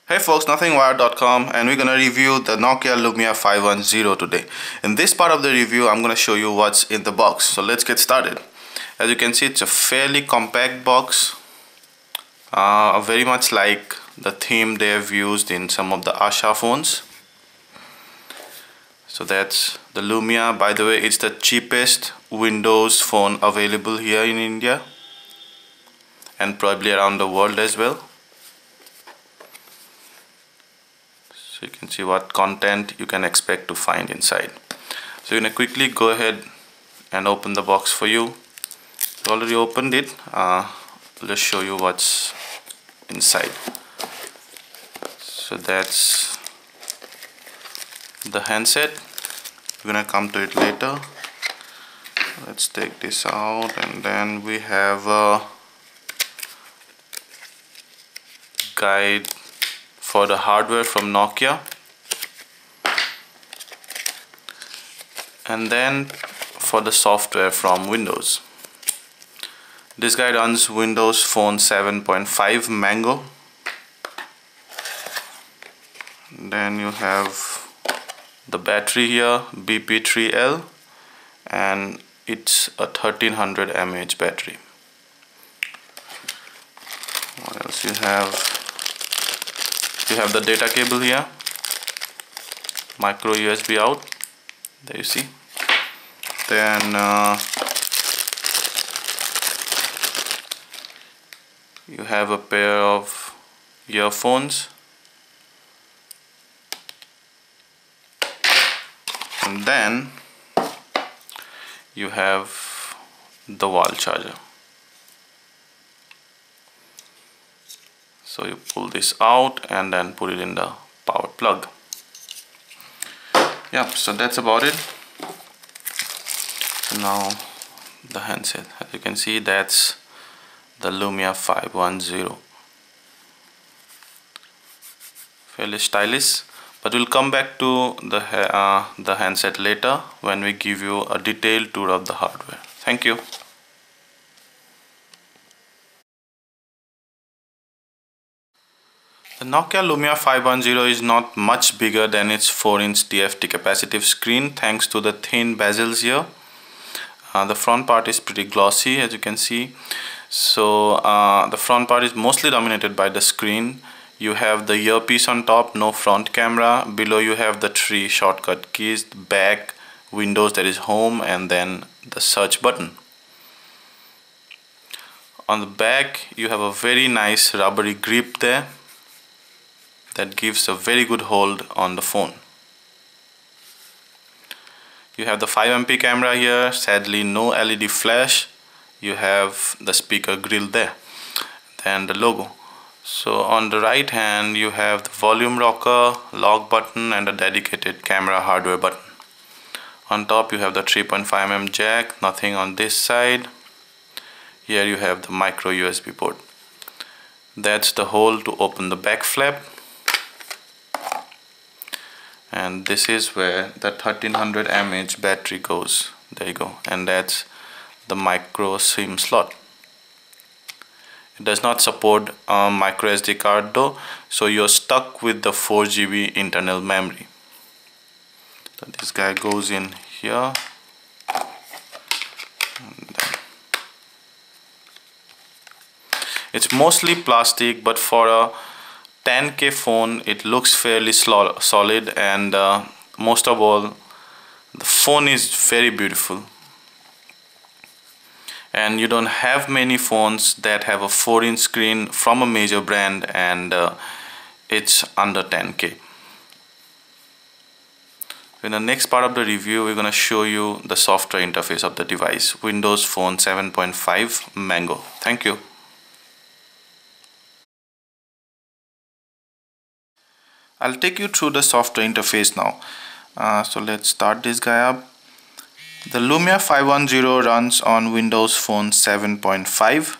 Hey folks, nothingwired.com, and we're gonna review the Nokia Lumia 510 today. In this part of the review, I'm gonna show you what's in the box. So let's get started. As you can see, it's a fairly compact box, very much like the theme they have used in some of the Asha phones. So that's the Lumia. By the way, it's the cheapest Windows phone available here in India and probably around the world as well. So you can see what content you can expect to find inside. So you're gonna quickly go ahead and open the box for you. I already opened it. Let's show you what's inside. So that's the handset. We're gonna come to it later. Let's take this out, and then we have a guide for the hardware from Nokia, and then for the software from Windows. This guy runs Windows Phone 7.5 Mango. Then you have the battery here, BP3L, and it's a 1300 mAh battery. What else you have? You have the data cable here, micro USB out, there you see. Then you have a pair of earphones, and then you have the wall charger. So you pull this out and then put it in the power plug. Yep, so that's about it. So now the handset. As you can see, that's the Lumia 510. Fairly stylish, but we'll come back to the handset later when we give you a detailed tour of the hardware. Thank you. The Nokia Lumia 510 is not much bigger than its 4-inch TFT capacitive screen thanks to the thin bezels here. The front part is pretty glossy, as you can see. So the front part is mostly dominated by the screen. You have the earpiece on top, no front camera. Below you have the 3 shortcut keys, back, Windows, that is home, and then the search button. On the back you have a very nice rubbery grip there that gives a very good hold on the phone. You have the 5MP camera here, sadly no LED flash. You have the speaker grill there and the logo. So on the right hand you have the volume rocker, lock button, and a dedicated camera hardware button. On top you have the 3.5mm jack, nothing on this side. Here you have the micro USB port. That's the hole to open the back flap. And this is where the 1300 mAh battery goes. There you go. And that's the micro SIM slot. It does not support micro SD card though, so you're stuck with the 4GB internal memory. So this guy goes in here. It's mostly plastic, but for a 10K phone it looks fairly solid, and most of all, the phone is very beautiful. And you don't have many phones that have a 4-inch screen from a major brand, and it's under 10K. In the next part of the review, we're going to show you the software interface of the device, Windows Phone 7.5 Mango. Thank you. I'll take you through the software interface now. So let's start this guy up. The Lumia 510 runs on Windows Phone 7.5,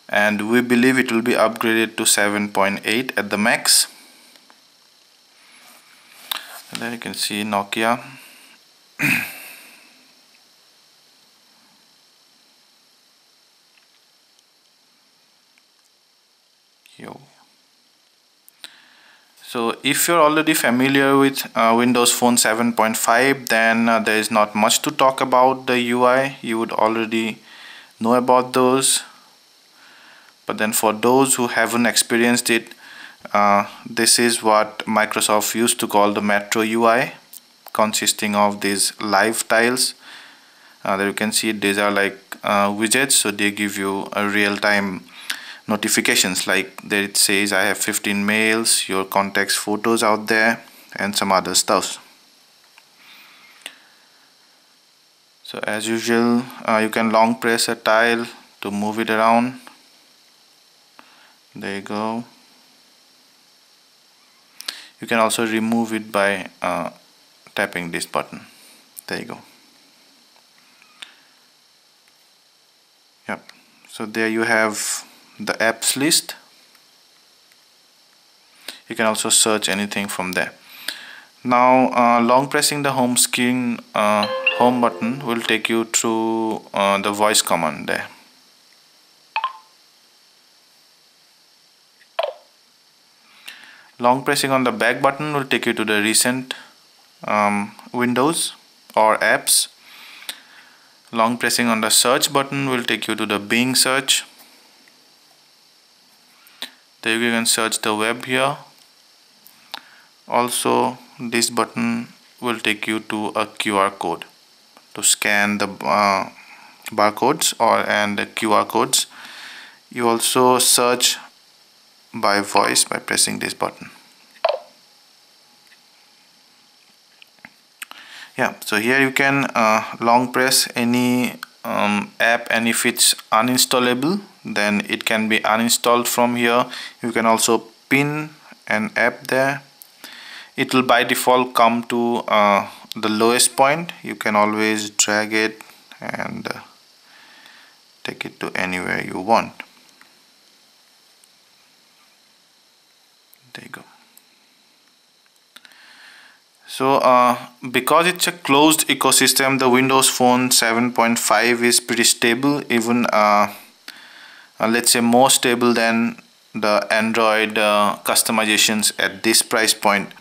and we believe it will be upgraded to 7.8 at the max. And then you can see Nokia. So if you're already familiar with Windows Phone 7.5, then there is not much to talk about the UI. You would already know about those. But then for those who haven't experienced it, this is what Microsoft used to call the Metro UI, consisting of these live tiles. There you can see these are like widgets, so they give you a real-time notifications, like there it says I have 15 mails, your contacts photos out there, and some other stuff. So as usual, you can long press a tile to move it around. There you go. You can also remove it by tapping this button. There you go. Yep. So there you have the apps list. You can also search anything from there. Now long pressing the home screen home button will take you through the voice command there. Long pressing on the back button will take you to the recent windows or apps. Long pressing on the search button will take you to the Bing search. There you can search the web here. Also, this button will take you to a QR code to scan the barcodes and the QR codes. You also search by voice by pressing this button. Yeah, so here you can long press any app, and if it's uninstallable, then it can be uninstalled from here. You can also pin an app there. It will by default come to the lowest point. You can always drag it and take it to anywhere you want. There you go. So because it's a closed ecosystem, the Windows Phone 7.5 is pretty stable, even let's say more stable than the Android customizations at this price point.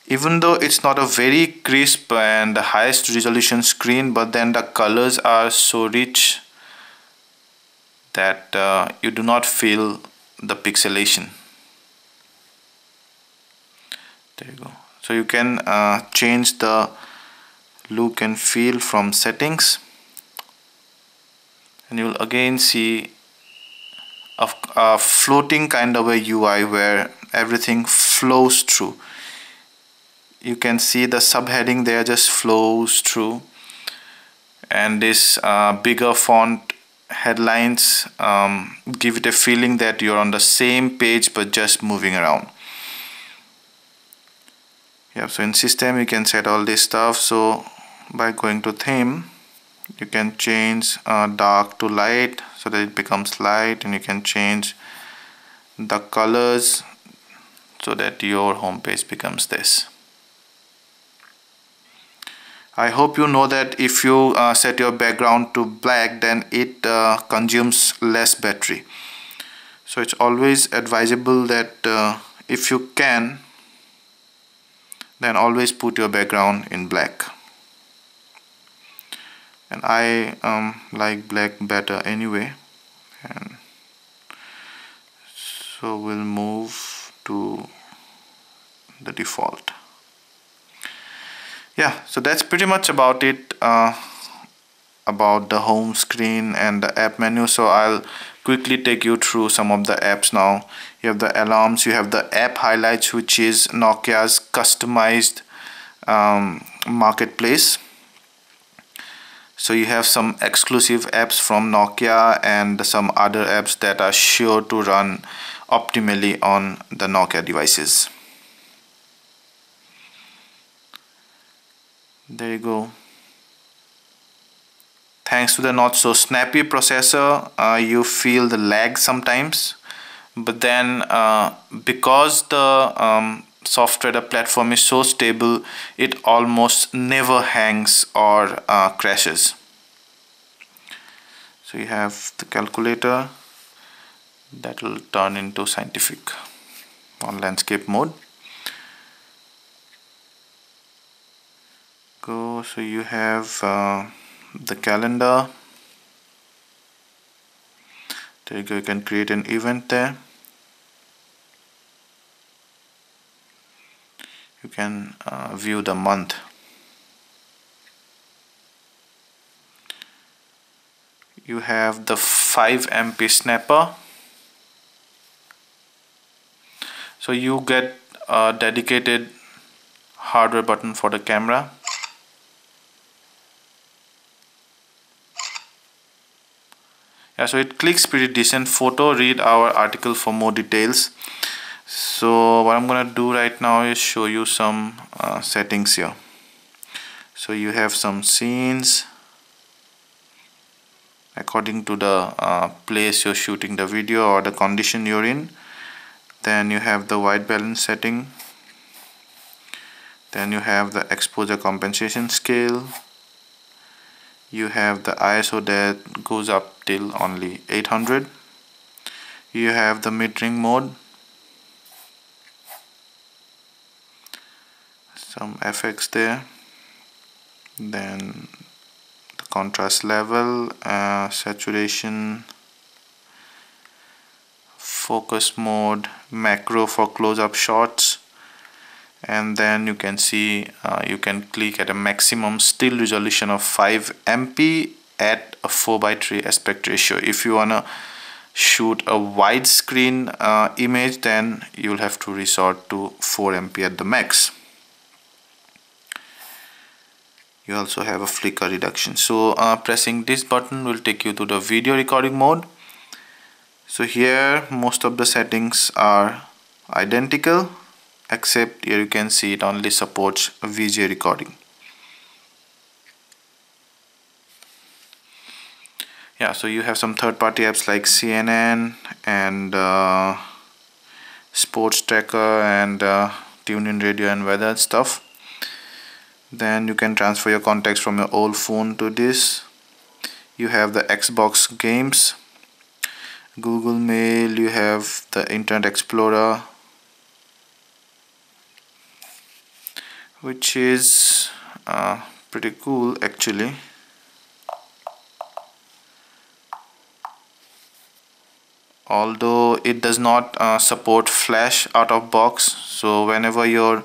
Even though it's not a very crisp and the highest resolution screen, but then the colors are so rich that you do not feel the pixelation. There you go. So you can change the look and feel from settings, and you will again see a floating kind of a UI where everything flows through. You can see the subheading there just flows through, and this bigger font headlines give it a feeling that you're on the same page but just moving around. Yeah, so in system you can set all this stuff. So by going to theme, you can change dark to light so that it becomes light, and you can change the colors so that your home page becomes this. I hope you know that if you set your background to black, then it consumes less battery. So it's always advisable that if you can, then always put your background in black. And I like black better anyway, and so we'll move to the default. Yeah, so that's pretty much about it about the home screen and the app menu. So I'll quickly take you through some of the apps now. You have the alarms, you have the app highlights, which is Nokia's customized marketplace. So you have some exclusive apps from Nokia and some other apps that are sure to run optimally on the Nokia devices. There you go. Thanks to the not so snappy processor, you feel the lag sometimes, but then because the software, the platform is so stable, it almost never hangs or crashes. So you have the calculator that will turn into scientific. on landscape mode. So you have the calendar. There you go, you can create an event there. You can view the month. You have the 5 MP snapper. So you get a dedicated hardware button for the camera. Yeah, so it clicks pretty decent photo. Read our article for more details. So what I'm gonna do right now is show you some settings here. So you have some scenes according to the place you're shooting the video or the condition you're in. Then you have the white balance setting. Then you have the exposure compensation scale. You have the ISO that goes up till only 800. You have the mid-ring mode. Some effects there. Then the contrast level, saturation, focus mode, macro for close-up shots. And then you can see you can click at a maximum still resolution of 5 MP at a 4:3 aspect ratio. If you wanna shoot a widescreen image, then you'll have to resort to 4 MP at the max. You also have a flicker reduction. So pressing this button will take you to the video recording mode. So here most of the settings are identical, except here you can see it only supports VGA recording. Yeah, so you have some third-party apps like CNN and Sports Tracker and TuneIn Radio and weather stuff. Then you can transfer your contacts from your old phone to this. You have the Xbox games, Google Mail, you have the Internet Explorer, which is pretty cool actually. Although it does not support flash out of box, so whenever you're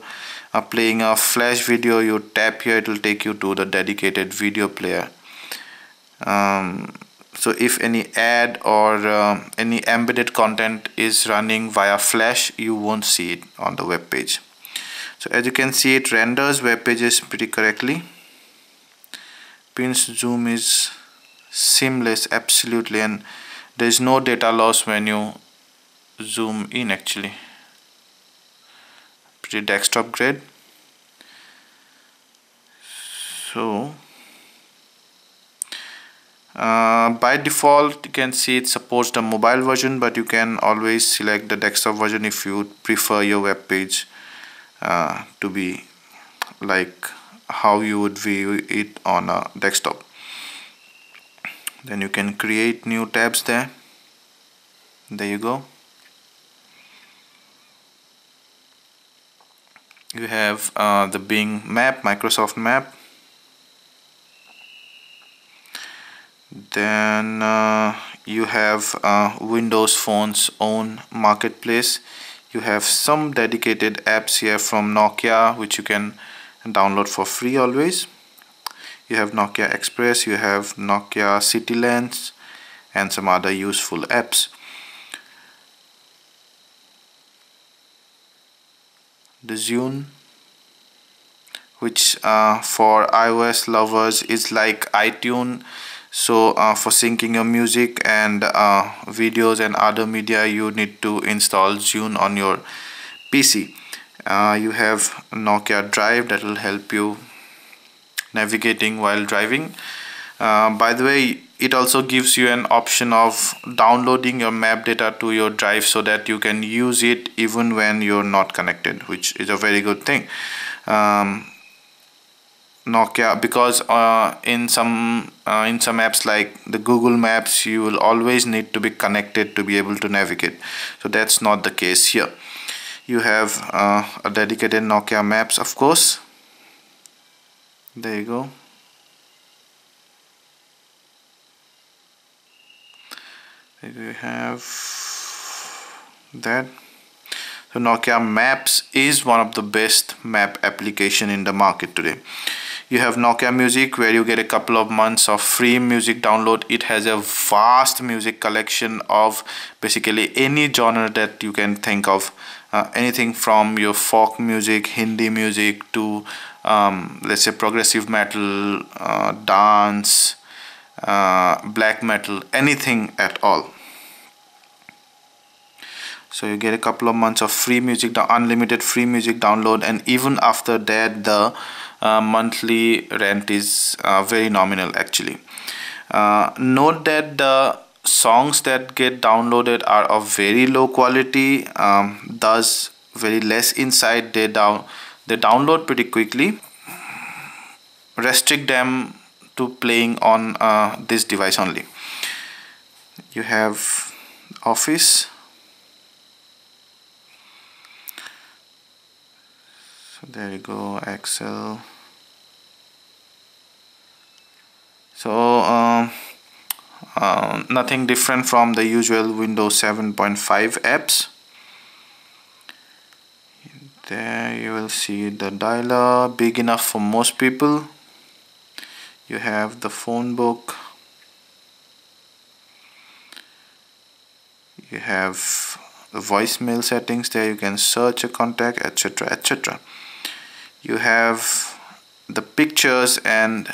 playing a flash video, you tap here, it will take you to the dedicated video player. So if any ad or any embedded content is running via flash, you won't see it on the web page. So as you can see, it renders web pages pretty correctly. Pinch zoom is seamless, absolutely, and there is no data loss when you zoom in actually. Pretty desktop grade. So by default you can see it supports the mobile version, but you can always select the desktop version if you prefer your web page to be like how you would view it on a desktop. Then you can create new tabs there. There you go. You have the Bing map, Microsoft map. Then you have Windows Phone's own marketplace. You have some dedicated apps here from Nokia, which you can download for free always. You have Nokia Express, you have Nokia City Lens, and some other useful apps. The Zune, which for iOS lovers is like iTunes. So for syncing your music and videos and other media, you need to install Zune on your PC. You have Nokia Drive that will help you navigating while driving. By the way, it also gives you an option of downloading your map data to your drive so that you can use it even when you're not connected, which is a very good thing. Nokia, because in some apps like the Google Maps, you will always need to be connected to be able to navigate. So that's not the case here. You have a dedicated Nokia Maps, of course. There you go. You have that. So Nokia Maps is one of the best map application in the market today. You have Nokia Music, where you get a couple of months of free music download. It has a vast music collection of basically any genre that you can think of. Anything from your folk music, Hindi music, to let's say progressive metal, dance, black metal, anything at all. So you get a couple of months of free music, unlimited free music download, and even after that the monthly rent is very nominal actually. Note that the songs that get downloaded are of very low quality, thus very less insight. They download pretty quickly. Restrict them to playing on this device only. You have Office. So there you go, Excel. So nothing different from the usual Windows 7.5 apps. There you will see the dialer, big enough for most people. You have the phone book. You have the voicemail settings. There you can search a contact, etc, etc. You have the pictures, and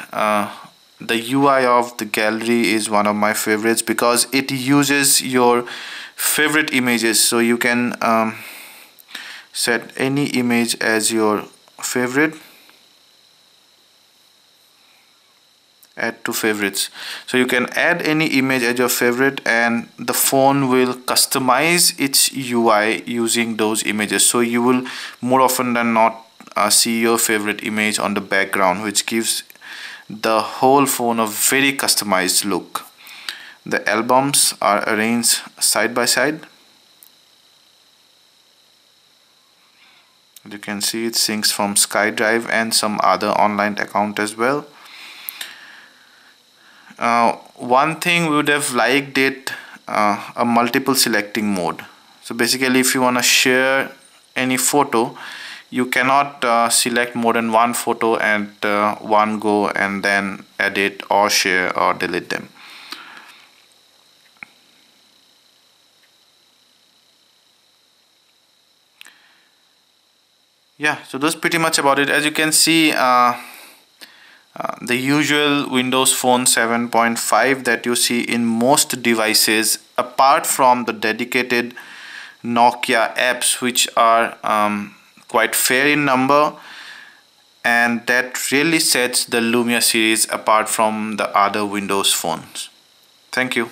the UI of the gallery is one of my favorites because it uses your favorite images. So you can set any image as your favorite, add to favorites. So you can add any image as your favorite, and the phone will customize its UI using those images. So you will more often than not see your favorite image on the background, which gives the whole phone a very customized look. The albums are arranged side by side. You can see it syncs from SkyDrive and some other online account as well. One thing we would have liked it, a multiple selecting mode. So basically, if you want to share any photo, you cannot select more than one photo at one go and then edit or share or delete them. Yeah, so that's pretty much about it. As you can see, the usual Windows Phone 7.5 that you see in most devices, apart from the dedicated Nokia apps, which are quite fair in number, and that really sets the Lumia series apart from the other Windows phones. Thank you.